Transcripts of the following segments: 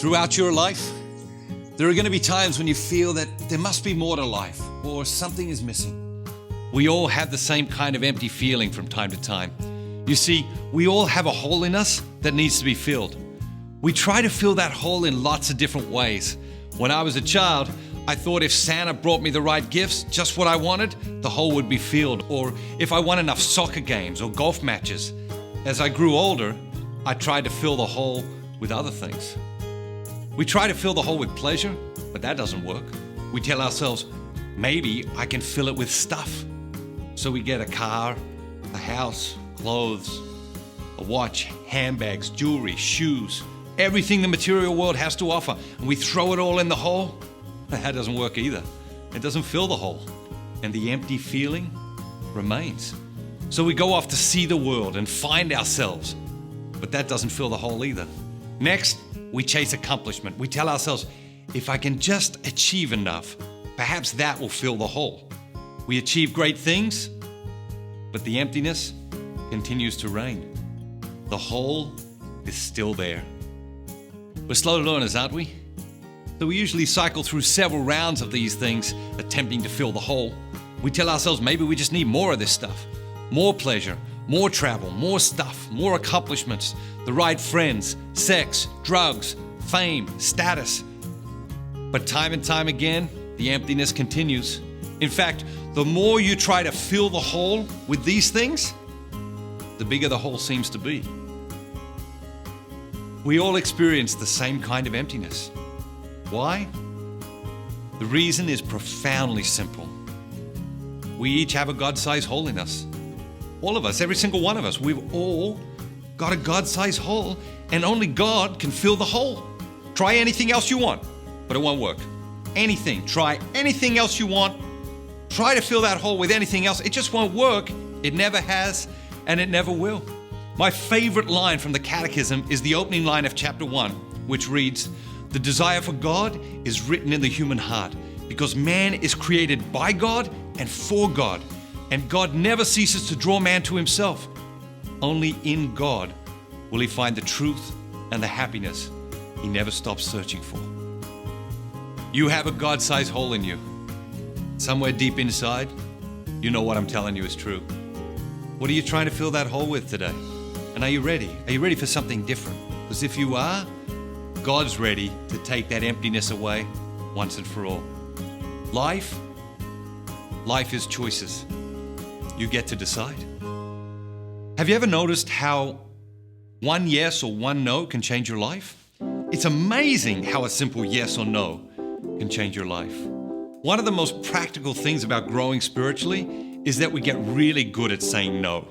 Throughout your life, there are going to be times when you feel that there must be more to life or something is missing. We all have the same kind of empty feeling from time to time. You see, we all have a hole in us that needs to be filled. We try to fill that hole in lots of different ways. When I was a child, I thought if Santa brought me the right gifts, just what I wanted, the hole would be filled. Or if I won enough soccer games or golf matches. As I grew older, I tried to fill the hole with other things. We try to fill the hole with pleasure, but that doesn't work. We tell ourselves, maybe I can fill it with stuff. So we get a car, a house, clothes, a watch, handbags, jewelry, shoes, everything the material world has to offer, and we throw it all in the hole. That doesn't work either. It doesn't fill the hole, and the empty feeling remains. So we go off to see the world and find ourselves, but that doesn't fill the hole either. Next, we chase accomplishment. We tell ourselves, if I can just achieve enough, perhaps that will fill the hole. We achieve great things, but the emptiness continues to reign. The hole is still there. We're slow learners, aren't we? So we usually cycle through several rounds of these things, attempting to fill the hole. We tell ourselves maybe we just need more of this stuff. More pleasure, more travel, more stuff, more accomplishments, the right friends, sex, drugs, fame, status. But time and time again, the emptiness continues. In fact, the more you try to fill the hole with these things, the bigger the hole seems to be. We all experience the same kind of emptiness. Why? The reason is profoundly simple. We each have a God-sized hole in us. All of us, every single one of us, we've all got a God-sized hole, and only God can fill the hole. Try anything else you want, but it won't work. Anything, try anything else you want. Try to fill that hole with anything else. It just won't work. It never has, and it never will. My favorite line from the Catechism is the opening line of chapter 1, which reads, "The desire for God is written in the human heart, because man is created by God and for God, and God never ceases to draw man to himself. Only in God will he find the truth and the happiness he never stops searching for." You have a God-sized hole in you. Somewhere deep inside, you know what I'm telling you is true. What are you trying to fill that hole with today? And are you ready? Are you ready for something different? Because if you are, God's ready to take that emptiness away once and for all. Life is choices. You get to decide. Have you ever noticed how one yes or one no can change your life? It's amazing how a simple yes or no can change your life. One of the most practical things about growing spiritually is that we get really good at saying no.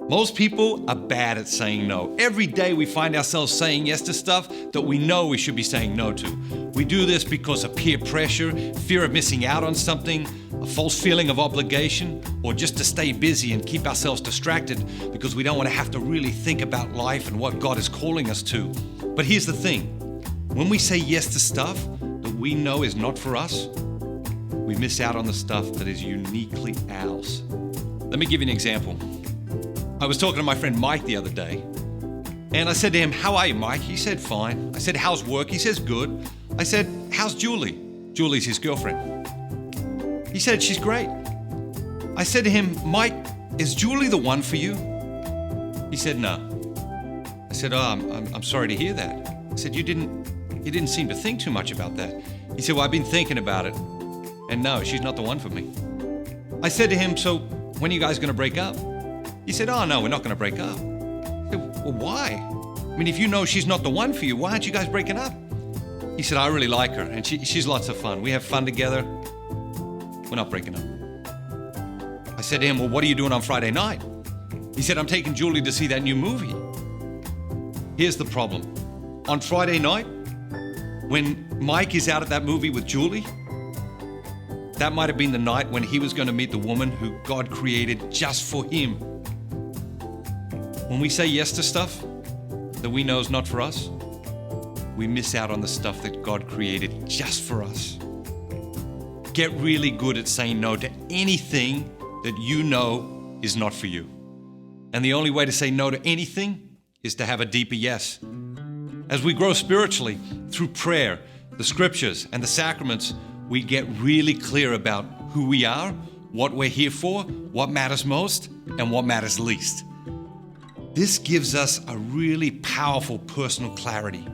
Most people are bad at saying no. Every day we find ourselves saying yes to stuff that we know we should be saying no to. We do this because of peer pressure, fear of missing out on something, a false feeling of obligation, or just to stay busy and keep ourselves distracted because we don't want to have to really think about life and what God is calling us to. But here's the thing. When we say yes to stuff that we know is not for us, we miss out on the stuff that is uniquely ours. Let me give you an example. I was talking to my friend Mike the other day, and I said to him, "How are you, Mike?" He said, "Fine." I said, "How's work?" He says, "Good." I said, "How's Julie?" Julie's his girlfriend. He said, "She's great." I said to him, "Mike, is Julie the one for you?" He said, "No." I said, "Oh, I'm sorry to hear that." I said, You didn't seem to think too much about that." He said, "Well, I've been thinking about it, and no, she's not the one for me." I said to him, "So when are you guys going to break up?" He said, "Oh, no, we're not going to break up." I said, "Well, why? I mean, if you know she's not the one for you, why aren't you guys breaking up?" He said, "I really like her, and she's lots of fun. We have fun together. We're not breaking up." I said to him, "Well, what are you doing on Friday night?" He said, "I'm taking Julie to see that new movie." Here's the problem. On Friday night, when Mike is out at that movie with Julie, that might have been the night when he was going to meet the woman who God created just for him. When we say yes to stuff that we know is not for us, we miss out on the stuff that God created just for us. Get really good at saying no to anything that you know is not for you. And the only way to say no to anything is to have a deeper yes. As we grow spiritually through prayer, the scriptures, and the sacraments, we get really clear about who we are, what we're here for, what matters most, and what matters least. This gives us a really powerful personal clarity.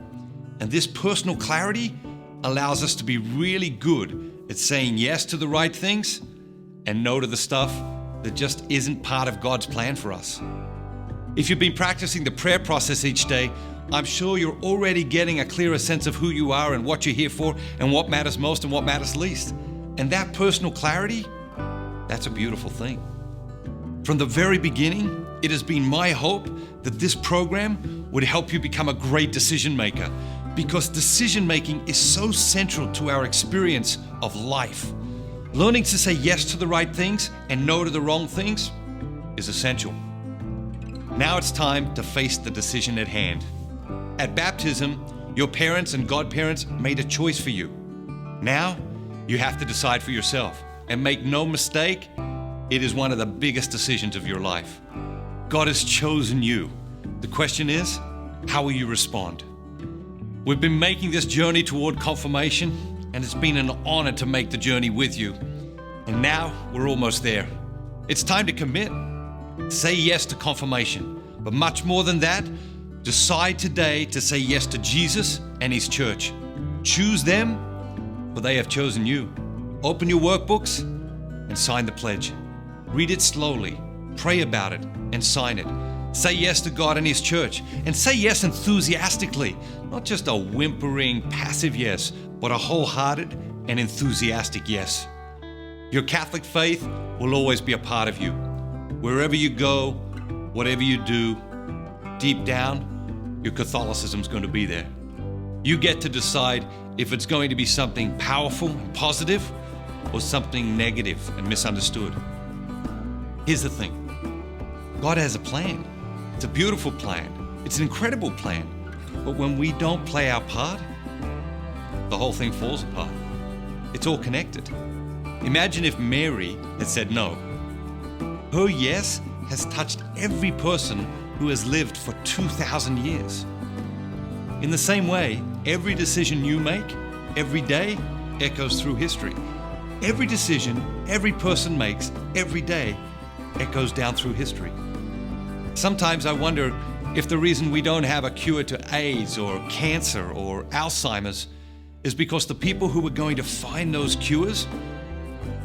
And this personal clarity allows us to be really good at saying yes to the right things and no to the stuff that just isn't part of God's plan for us. If you've been practicing the prayer process each day, I'm sure you're already getting a clearer sense of who you are and what you're here for and what matters most and what matters least. And that personal clarity, that's a beautiful thing. From the very beginning, it has been my hope that this program would help you become a great decision maker, because decision making is so central to our experience of life. Learning to say yes to the right things and no to the wrong things is essential. Now it's time to face the decision at hand. At baptism, your parents and godparents made a choice for you. Now, you have to decide for yourself. And make no mistake, it is one of the biggest decisions of your life. God has chosen you. The question is, how will you respond? We've been making this journey toward confirmation, and it's been an honor to make the journey with you. And now we're almost there. It's time to commit. Say yes to confirmation. But much more than that, decide today to say yes to Jesus and His church. Choose them, for they have chosen you. Open your workbooks and sign the pledge. Read it slowly, pray about it, and sign it. Say yes to God and His church, and say yes enthusiastically. Not just a whimpering, passive yes, but a wholehearted and enthusiastic yes. Your Catholic faith will always be a part of you. Wherever you go, whatever you do, deep down, your Catholicism's going to be there. You get to decide if it's going to be something powerful and positive or something negative and misunderstood. Here's the thing. God has a plan. It's a beautiful plan. It's an incredible plan. But when we don't play our part, the whole thing falls apart. It's all connected. Imagine if Mary had said no. Her yes has touched every person who has lived for 2,000 years. In the same way, every decision you make, every day, echoes through history. Every decision every person makes every day echoes down through history. Sometimes I wonder if the reason we don't have a cure to AIDS or cancer or Alzheimer's is because the people who were going to find those cures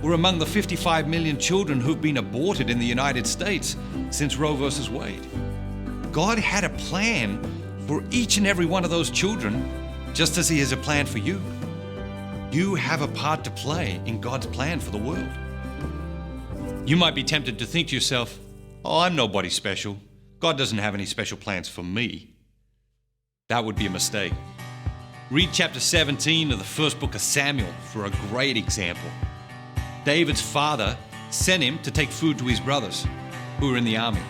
were among the 55 million children who've been aborted in the United States since Roe versus Wade. God had a plan for each and every one of those children, just as He has a plan for you. You have a part to play in God's plan for the world. You might be tempted to think to yourself, oh, I'm nobody special. God doesn't have any special plans for me. That would be a mistake. Read chapter 17 of the first book of Samuel for a great example. David's father sent him to take food to his brothers who were in the army.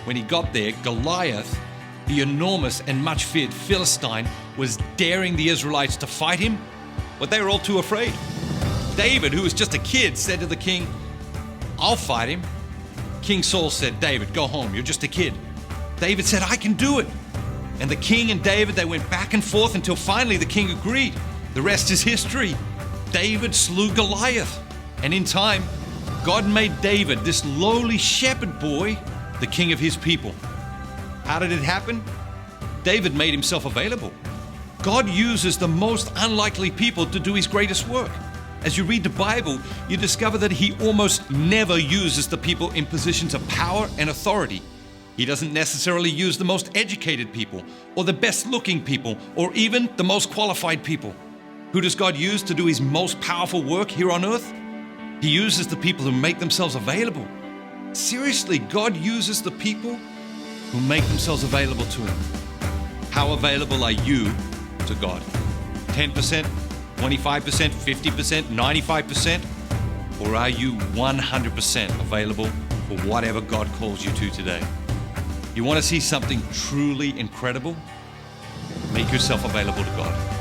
When he got there, Goliath, the enormous and much feared Philistine, was daring the Israelites to fight him, but they were all too afraid. David, who was just a kid, said to the king, I'll fight him. King Saul said, David, go home, you're just a kid. David said, I can do it. And the king and David, they went back and forth until finally the king agreed. The rest is history. David slew Goliath. And in time, God made David, this lowly shepherd boy, the king of his people. How did it happen? David made himself available. God uses the most unlikely people to do His greatest work. As you read the Bible, you discover that He almost never uses the people in positions of power and authority. He doesn't necessarily use the most educated people, or the best looking people, or even the most qualified people. Who does God use to do His most powerful work here on earth? He uses the people who make themselves available. Seriously, God uses the people who make themselves available to Him. How available are you to God? 10%, 25%, 50%, 95%? Or are you 100% available for whatever God calls you to today? You want to see something truly incredible? Make yourself available to God.